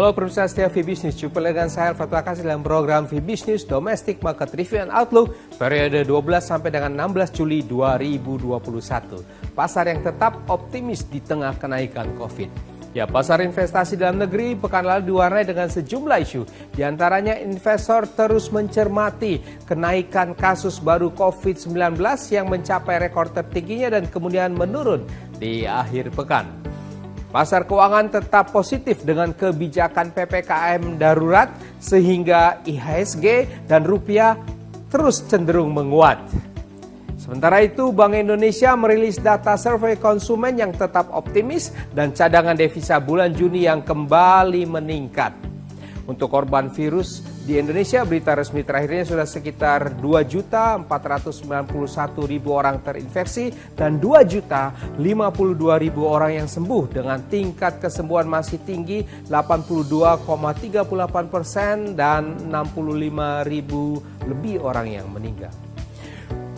Halo pemirsa setia VBiz News, jumpa dengan saya Alfred Wakasi dalam program VBiz News Domestic Market Review and Outlook periode 12 sampai dengan 16 Juli 2021. Pasar yang tetap optimis di tengah kenaikan COVID. Ya, pasar investasi dalam negeri pekan lalu diwarnai dengan sejumlah isu. Di antaranya investor terus mencermati kenaikan kasus baru COVID-19 yang mencapai rekor tertingginya dan kemudian menurun di akhir pekan. Pasar keuangan tetap positif dengan kebijakan PPKM darurat sehingga IHSG dan rupiah terus cenderung menguat. Sementara itu, Bank Indonesia merilis data survei konsumen yang tetap optimis dan cadangan devisa bulan Juni yang kembali meningkat. Untuk korban virus di Indonesia, berita resmi terakhirnya sudah sekitar 2.491.000 orang terinfeksi dan 2.052.000 orang yang sembuh dengan tingkat kesembuhan masih tinggi 82,38% dan 65.000 lebih orang yang meninggal.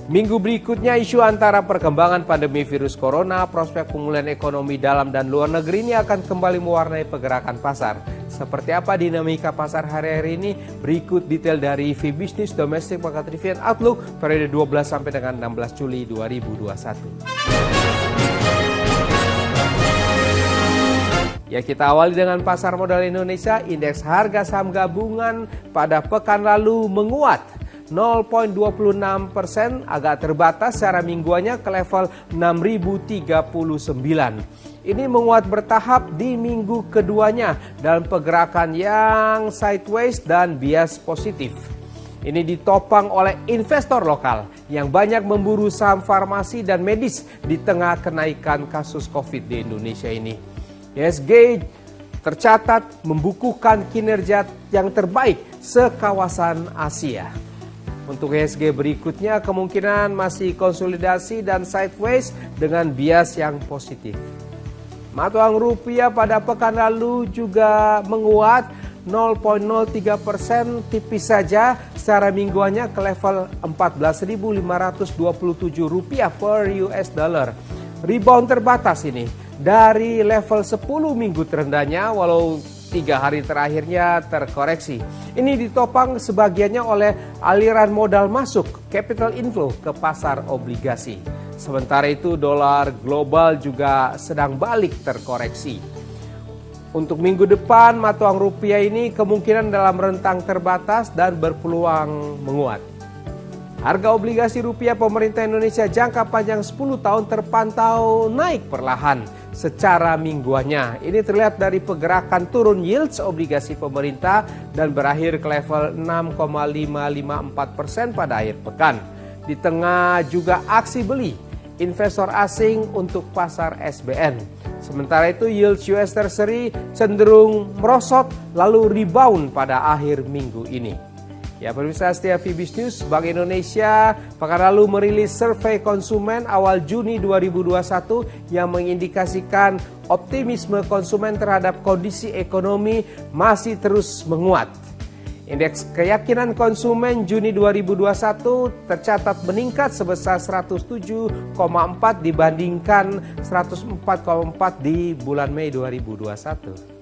Minggu berikutnya isu antara perkembangan pandemi virus corona, prospek pemulihan ekonomi dalam dan luar negeri ini akan kembali mewarnai pergerakan pasar. Seperti apa dinamika pasar hari-hari ini? Berikut detail dari VBiz News Domestic Market Review and Outlook periode 12 sampai dengan 16 Juli 2021. Ya, kita awali dengan pasar modal Indonesia. Indeks harga saham gabungan pada pekan lalu menguat 0,26%, agak terbatas secara mingguannya ke level 6.039. Ini menguat bertahap di minggu keduanya dalam pergerakan yang sideways dan bias positif. Ini ditopang oleh investor lokal yang banyak memburu saham farmasi dan medis di tengah kenaikan kasus COVID di Indonesia ini. IHSG tercatat membukukan kinerja yang terbaik sekawasan Asia. Untuk IHSG berikutnya kemungkinan masih konsolidasi dan sideways dengan bias yang positif. Mata uang rupiah pada pekan lalu juga menguat 0,03%, tipis saja secara mingguannya ke level 14.527 rupiah per US dollar. Rebound terbatas ini dari level 10 minggu terendahnya walau 3 hari terakhirnya terkoreksi. Ini ditopang sebagiannya oleh aliran modal masuk, capital inflow ke pasar obligasi. Sementara itu dolar global juga sedang balik terkoreksi. Untuk minggu depan mata uang rupiah ini kemungkinan dalam rentang terbatas dan berpeluang menguat. Harga obligasi rupiah pemerintah Indonesia jangka panjang 10 tahun terpantau naik perlahan secara mingguannya. Ini terlihat dari pergerakan turun yields obligasi pemerintah dan berakhir ke level 6,554% pada akhir pekan. Di tengah juga aksi beli investor asing untuk pasar SBN. Sementara itu yields US Treasury cenderung merosot lalu rebound pada akhir minggu ini. Ya, pemirsa setia VBiz News, Bank Indonesia pekan lalu merilis survei konsumen awal Juni 2021 yang mengindikasikan optimisme konsumen terhadap kondisi ekonomi masih terus menguat. Indeks keyakinan konsumen Juni 2021 tercatat meningkat sebesar 107,4 dibandingkan 104,4 di bulan Mei 2021.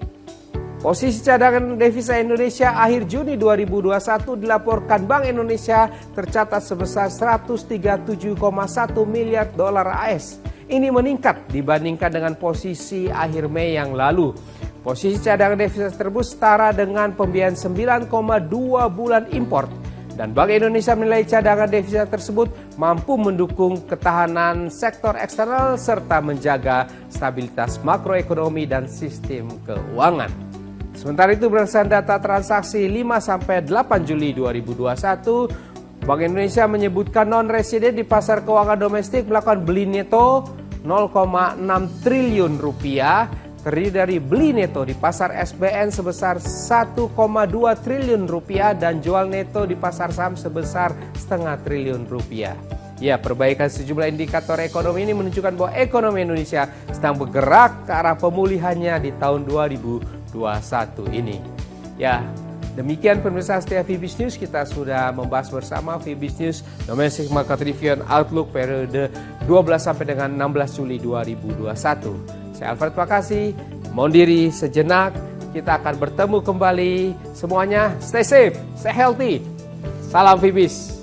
Posisi cadangan devisa Indonesia akhir Juni 2021 dilaporkan Bank Indonesia tercatat sebesar 137,1 miliar dolar AS. Ini meningkat dibandingkan dengan posisi akhir Mei yang lalu. Posisi cadangan devisa tersebut setara dengan pembiayaan 9,2 bulan import. Dan Bank Indonesia menilai cadangan devisa tersebut mampu mendukung ketahanan sektor eksternal serta menjaga stabilitas makroekonomi dan sistem keuangan. Sementara itu berdasarkan data transaksi 5-8 Juli 2021, Bank Indonesia menyebutkan non-residen di pasar keuangan domestik melakukan beli neto 0,6 triliun rupiah, terdiri dari beli neto di pasar SBN sebesar 1,2 triliun rupiah dan jual neto di pasar saham sebesar setengah triliun rupiah. Ya, perbaikan sejumlah indikator ekonomi ini menunjukkan bahwa ekonomi Indonesia sedang bergerak ke arah pemulihannya di tahun 2021 ini. Ya, demikian pemirsa setia VBiz News, kita sudah membahas bersama VBiz News Domestic Market Review and Outlook periode 12 sampai dengan 16 Juli 2021. Saya Alfred Wakasi, mohon diri sejenak. kita akan bertemu kembali. Semuanya stay safe, stay healthy. Salam Fibis.